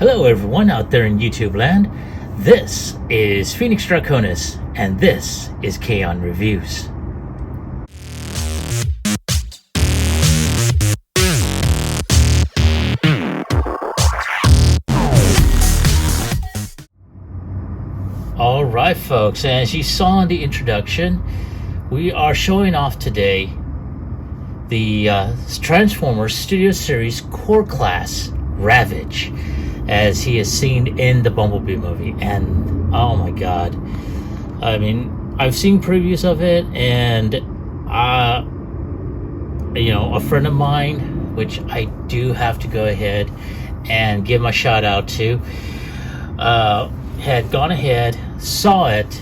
Hello everyone out there in YouTube land. This is Phoenix Draconis, and this is Kaon Reviews. Alright folks, as you saw in the introduction, we are showing off today the Transformers Studio Series Core Class Ravage, as he is seen in the Bumblebee movie. And oh my god, I mean, I've seen previews of it, and a friend of mine, which I do have to go ahead and give my shout out to, had gone ahead, saw it,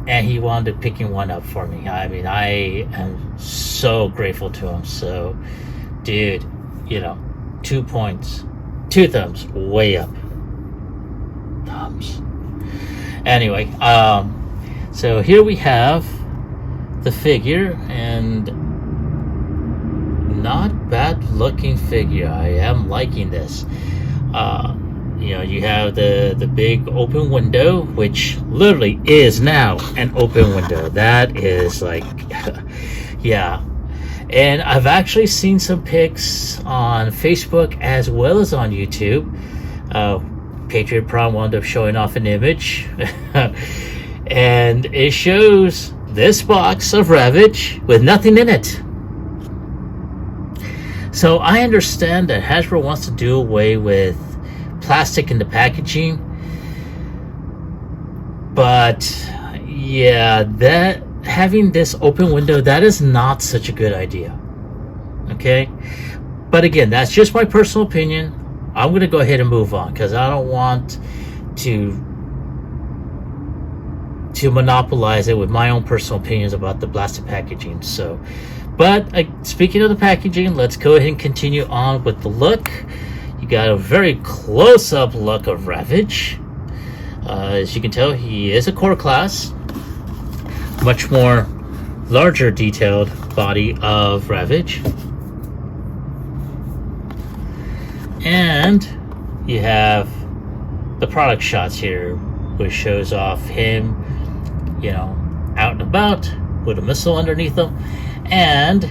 and he wound up picking one up for me. I mean, I am so grateful to him. So dude, 2 points, 2 thumbs way up. Thumbs. Anyway, so here we have the figure, and not bad looking figure. I am liking this. You have the big open window, which literally is now an open window. That is like yeah. And I've actually seen some pics on Facebook as well as on YouTube. Patriot Prom wound up showing off an image and it shows this box of Ravage with nothing in it. So I understand that Hasbro wants to do away with plastic in the packaging, but yeah, that having this open window, that is not such a good idea. Okay, but again, that's just my personal opinion. I'm gonna go ahead and move on because I don't want to monopolize it with my own personal opinions about the plastic packaging. So, but speaking of the packaging, let's go ahead and continue on with the look. You got a very close-up look of Ravage. As you can tell, he is a core class. Much more larger detailed body of Ravage. And you have the product shots here, which shows off him, out and about with a missile underneath him. And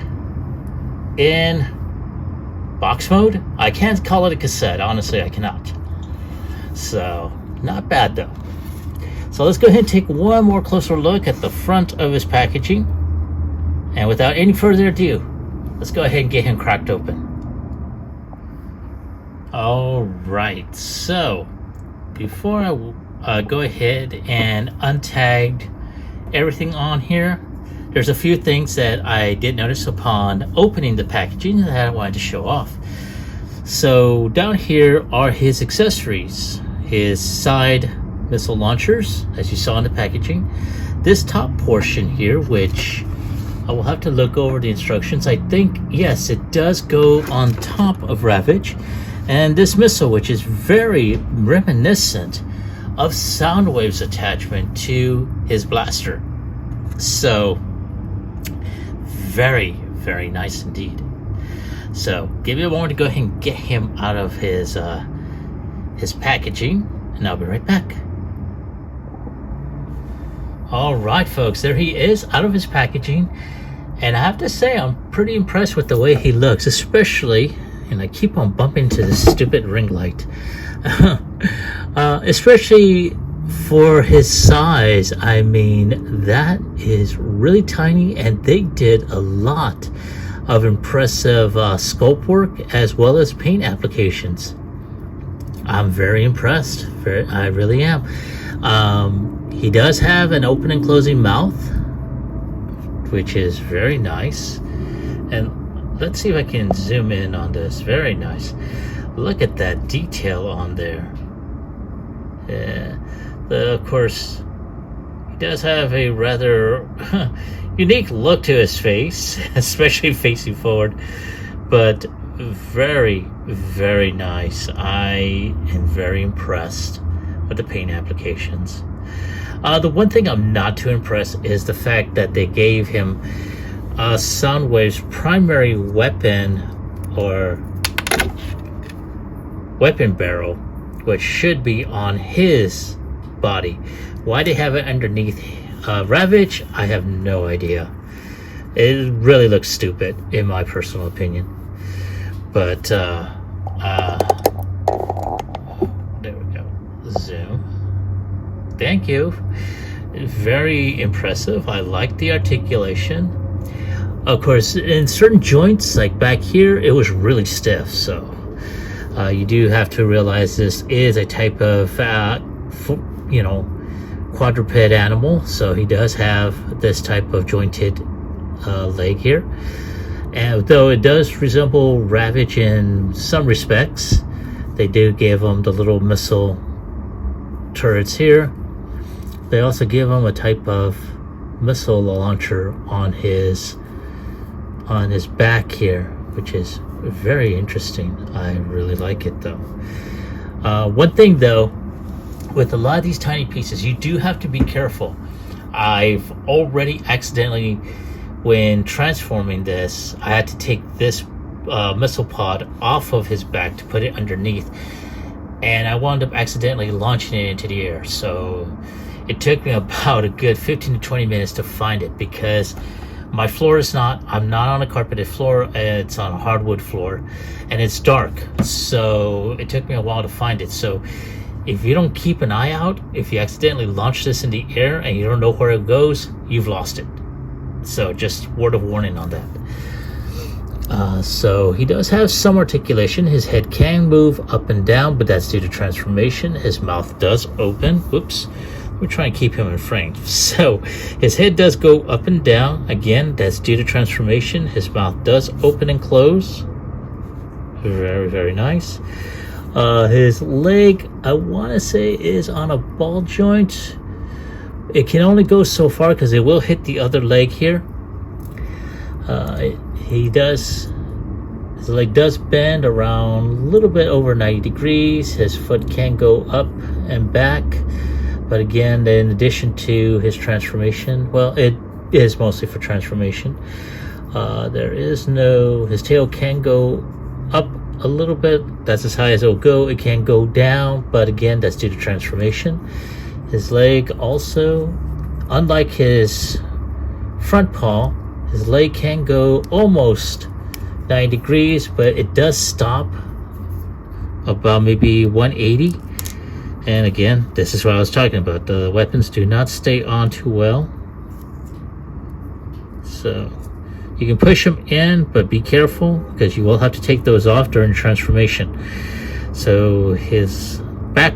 in box mode, I can't call it a cassette. Honestly, I cannot. So, not bad though. So let's go ahead and take one more closer look at the front of his packaging. And without any further ado, let's go ahead and get him cracked open. Alright, so before I go ahead and untag everything on here, there's a few things that I did notice upon opening the packaging that I wanted to show off. So down here are his accessories, his side missile launchers, as you saw in the packaging. This top portion here, which I will have to look over the instructions. I think, yes, it does go on top of Ravage. And this missile, which is very reminiscent of Soundwave's attachment to his blaster. So very, very nice indeed. So give me a moment to go ahead and get him out of his packaging, and I'll be right back. Alright folks, there he is out of his packaging, and I have to say I'm pretty impressed with the way he looks, especially, and I keep on bumping to this stupid ring light, especially for his size. I mean, that is really tiny, and they did a lot of impressive sculpt work as well as paint applications. I'm very impressed. I really am. He does have an open and closing mouth, which is very nice. And let's see if I can zoom in on this. Very nice. Look at that detail on there. Yeah. Of course, he does have a rather unique look to his face, especially facing forward, but very, very nice. I am very impressed with the paint applications. The one thing I'm not too impressed is the fact that they gave him Soundwave's primary weapon or weapon barrel which should be on his body. Why they have it underneath Ravage, I have no idea. It really looks stupid, in my personal opinion. But there we go. Zoom. Thank you. Very impressive. I like the articulation. Of course, in certain joints, like back here, it was really stiff. So you do have to realize this is a type of, quadruped animal. So he does have this type of jointed leg here. And though it does resemble Ravage in some respects, they do give him the little missile turrets here. They also give him a type of missile launcher on his back here, which is very interesting. I really like it though. One thing though, with a lot of these tiny pieces, you do have to be careful. I've already accidentally, when transforming this, I had to take this missile pod off of his back to put it underneath, and I wound up accidentally launching it into the air. So it took me about a good 15 to 20 minutes to find it, because my floor is I'm not on a carpeted floor, it's on a hardwood floor, and it's dark. So it took me a while to find it. So if you don't keep an eye out, if you accidentally launch this in the air and you don't know where it goes, you've lost it. So just word of warning on that. So he does have some articulation. His head can move up and down, but that's due to transformation. His mouth does open. Whoops. We're trying to keep him in frame. So his head does go up and down. Again, that's due to transformation. His mouth does open and close. Very, very nice. His leg, I want to say, is on a ball joint. It can only go so far because it will hit the other leg here. His leg does bend around a little bit over 90 degrees. His foot can go up and back. But again, in addition to his transformation, well, it is mostly for transformation. His tail can go up a little bit. That's as high as it'll go. It can go down, but again, that's due to transformation. His leg also, unlike his front paw, his leg can go almost 90 degrees, but it does stop about maybe 180. And again, this is what I was talking about. The weapons do not stay on too well. So you can push them in, but be careful because you will have to take those off during transformation. So his back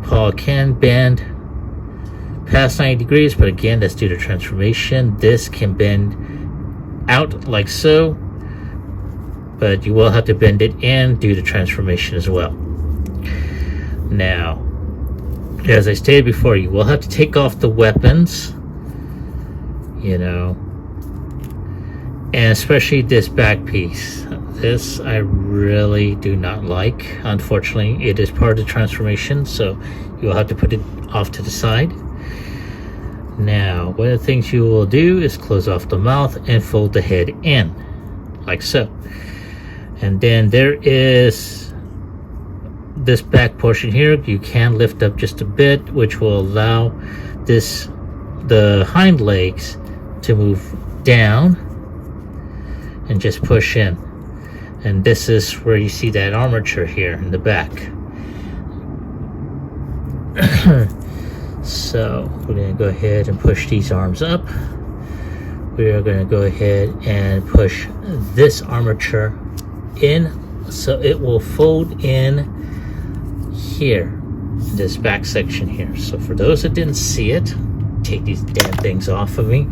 paw can bend past 90 degrees, but again, that's due to transformation. This can bend out like so, but you will have to bend it in due to transformation as well. Now, as I stated before, you will have to take off the weapons, and especially this back piece. This I really do not like. Unfortunately, it is part of the transformation, so you'll have to put it off to the side. Now, one of the things you will do is close off the mouth and fold the head in, like so. And then there is this back portion here. You can lift up just a bit, which will allow the hind legs to move down and just push in. And this is where you see that armature here in the back. So we're going to go ahead and push these arms up. We are going to go ahead and push this armature in, so it will fold in here, this back section here. So for those that didn't see it, take these damn things off of me,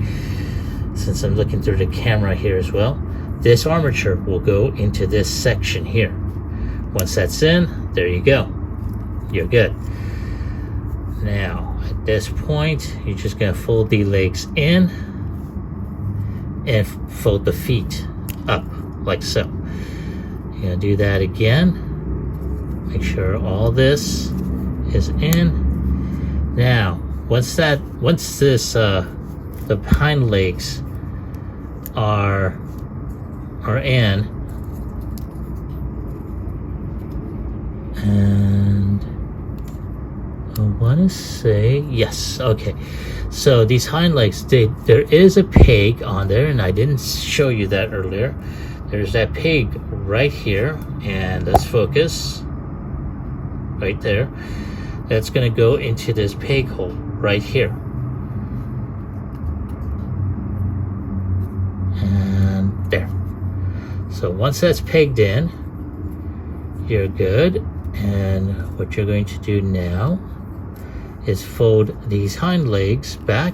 since I'm looking through the camera here as well. This armature will go into this section here. Once that's in, there you go. You're good. Now, at this point, you're just going to fold the legs in and fold the feet up, like so. You're going to do that again. Make sure all this is in. Now, once this the hind legs are in, and I want to say yes. Okay, so these hind legs, there is a peg on there, and I didn't show you that earlier. There's that peg right here, and let's focus right there. That's going to go into this peg hole right here, and there. So once that's pegged in, you're good. And what you're going to do now is fold these hind legs back,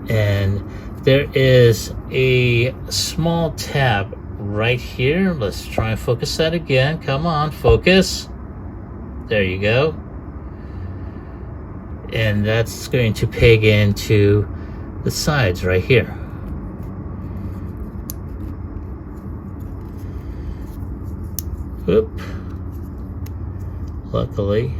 and there is a small tab right here. Let's try and focus that again. Come on, focus. There you go. And that's going to peg into the sides right here. Whoop. Luckily.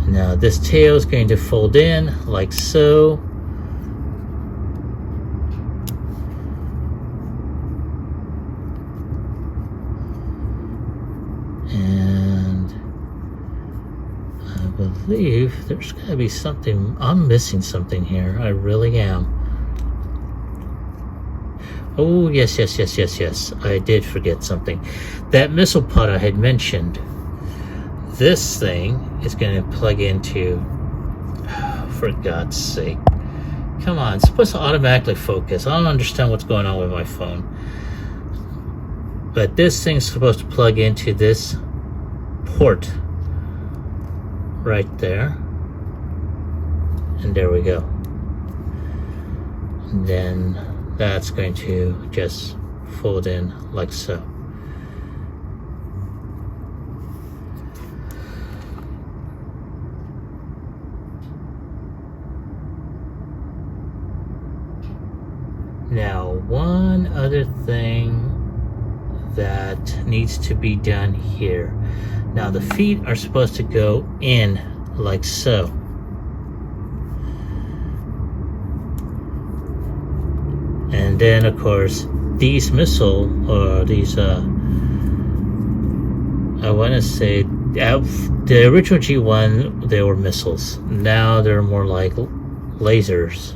Now this tail is going to fold in like so. And I believe there's got to be something. I'm missing something here. I really am. Oh, yes. I did forget something. That missile pod I had mentioned. This thing is going to plug into, for God's sake. Come on, it's supposed to automatically focus. I don't understand what's going on with my phone. But this thing's supposed to plug into this port right there. And there we go. And then that's going to just fold in like so. Now, one other thing that needs to be done here. Now, the feet are supposed to go in like so. And then, of course, these missile, or these, I want to say, the original G1, they were missiles. Now they're more like lasers.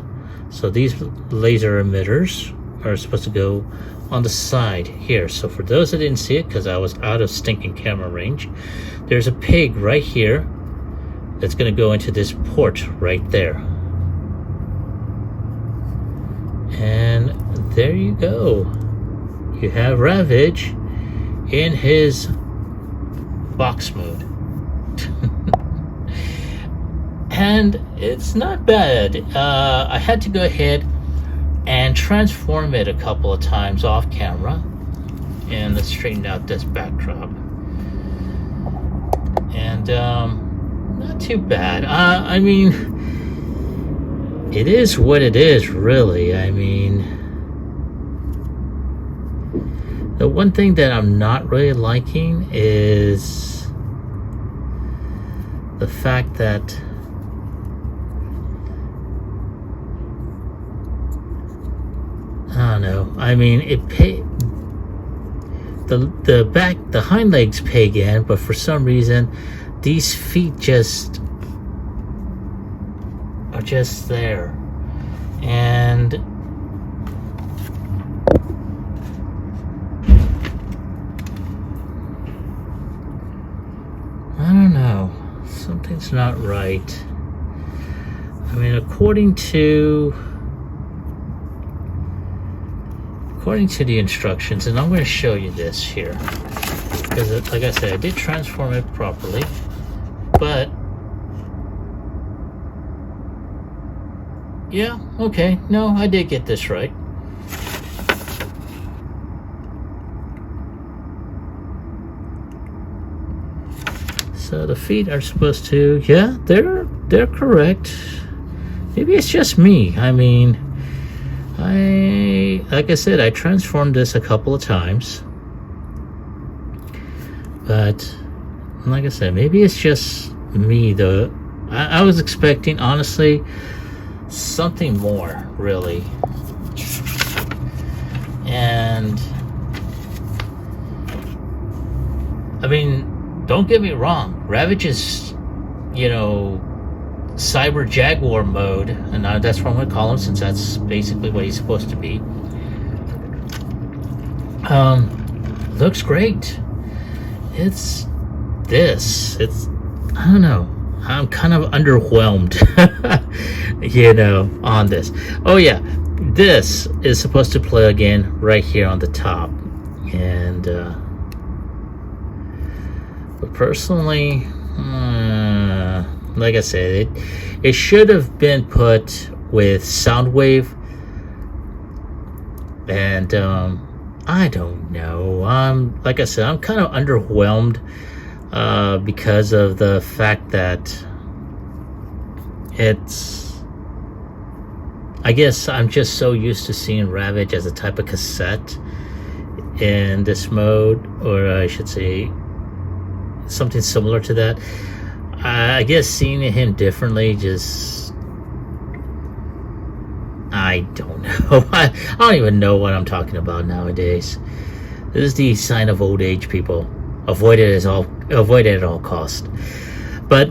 So these laser emitters are supposed to go on the side here. So for those that didn't see it, because I was out of stinking camera range, there's a peg right here that's going to go into this port right there. And there you go. You have Ravage in his box mode. And it's not bad. I had to go ahead and transform it a couple of times off camera. And let's straighten out this backdrop. And not too bad. I mean, it is what it is, really. I mean, the one thing that I'm not really liking is the fact that I don't know. I mean, the hind legs peg in, but for some reason, these feet are just there, and I don't know. Something's not right. I mean, according to the instructions, and I'm going to show you this here, because like I said, I did transform it properly, but yeah, okay, no, I did get this right. So the feet are supposed to, yeah, they're correct. Maybe it's just me. I mean, like I said, I transformed this a couple of times, but like I said, maybe it's just me though. I was expecting, honestly, something more, really. And I mean, don't get me wrong, Ravage is, you know, Cyber Jaguar mode, and that's what I'm going to call him, since that's basically what he's supposed to be. Looks great. It's I don't know, I'm kind of underwhelmed, you know, on this. Oh yeah, this is supposed to plug in right here on the top, and but personally, like I said, it should have been put with Soundwave, and I don't know. Like I said, I'm kind of underwhelmed because of the fact that I guess I'm just so used to seeing Ravage as a type of cassette in this mode, or I should say something similar to that. I guess seeing him differently, just, I don't know. I don't even know what I'm talking about nowadays. This is the sign of old age, people. Avoid it at all cost. But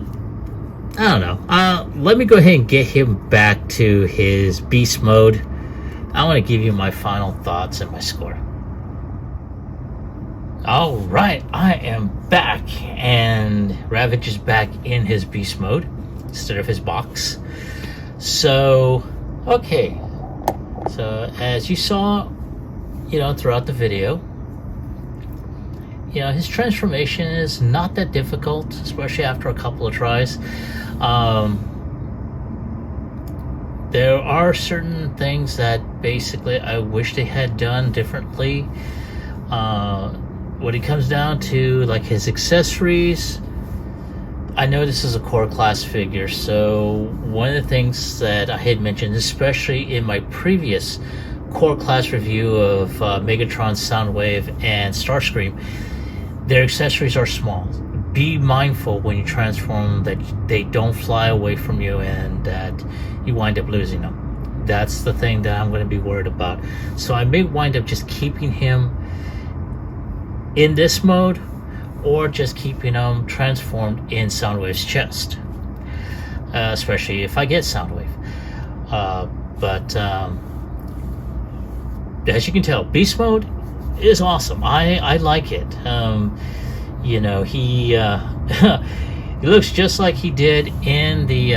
I don't know. Let me go ahead and get him back to his beast mode. I want to give you my final thoughts and my score. All right, I am back, and Ravage is back in his beast mode instead of his box. So, okay. So, as you saw, you know, throughout the video, you know, his transformation is not that difficult, especially after a couple of tries. There are certain things that basically I wish they had done differently. When it comes down to like his accessories, I know this is a core class figure, so one of the things that I had mentioned, especially in my previous core class review of Megatron, Soundwave, and Starscream, their accessories are small. Be mindful when you transform that they don't fly away from you and that you wind up losing them. That's the thing that I'm going to be worried about. So I may wind up just keeping him in this mode, or just keeping him transformed in Soundwave's chest, especially if I get Soundwave. But as you can tell, beast mode is awesome. I like it. You know, he he looks just like he did in the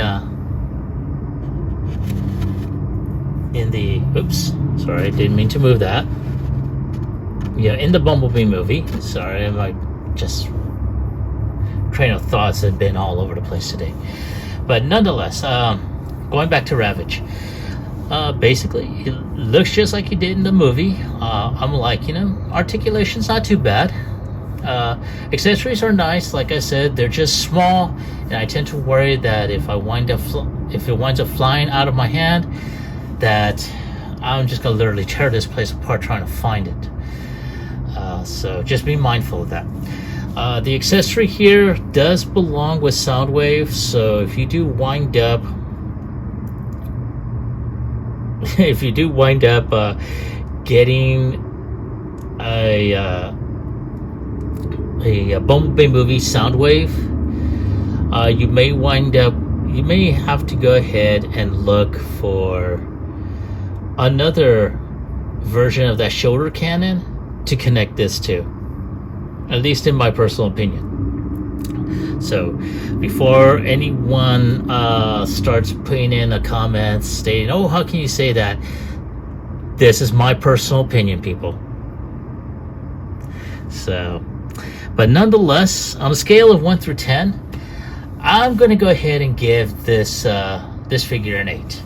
oops, sorry, I didn't mean to move that. Yeah, in the Bumblebee movie. Sorry, my just train of thoughts have been all over the place today. But nonetheless, going back to Ravage, basically, he looks just like he did in the movie. I'm liking him. Articulation's not too bad. Accessories are nice. Like I said, they're just small, and I tend to worry that if it winds up flying out of my hand, that I'm just gonna literally tear this place apart trying to find it. So just be mindful of that. The accessory here does belong with Soundwave, so if you do wind up getting a Bumblebee movie Soundwave, you may have to go ahead and look for another version of that shoulder cannon to connect this to, at least in my personal opinion. So before anyone starts putting in a comment stating, oh, how can you say that, this is my personal opinion, people. So, but nonetheless, on a scale of 1 through 10, I'm going to go ahead and give this this figure an 8.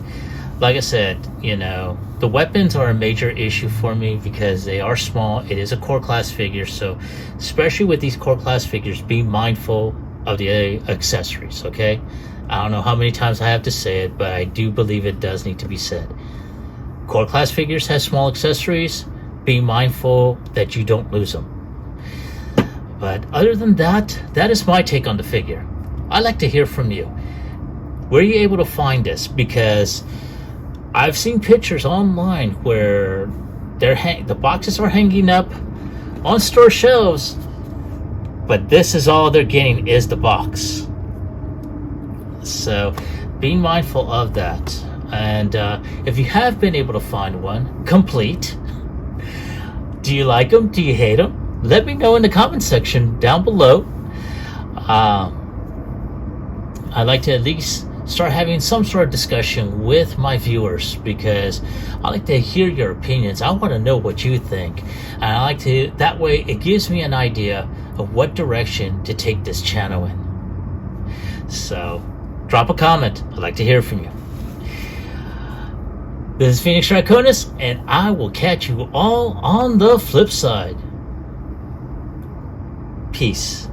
Like I said, you know, the weapons are a major issue for me because they are small. It is a core class figure, so especially with these core class figures, be mindful of the accessories, okay? I don't know how many times I have to say it, but I do believe it does need to be said. Core class figures have small accessories. Be mindful that you don't lose them. But other than that, that is my take on the figure. I'd like to hear from you. Were you able to find this? Because I've seen pictures online where the boxes are hanging up on store shelves, but this is all they're getting is the box. So being mindful of that. And if you have been able to find one complete, do you like them? Do you hate them? Let me know in the comment section down below. I'd like to at least start having some sort of discussion with my viewers, because I like to hear your opinions. I want to know what you think, and I like to, that way it gives me an idea of what direction to take this channel in. So drop a comment. I'd like to hear from you. This is Phoenix Draconis, and I will catch you all on the flip side. Peace.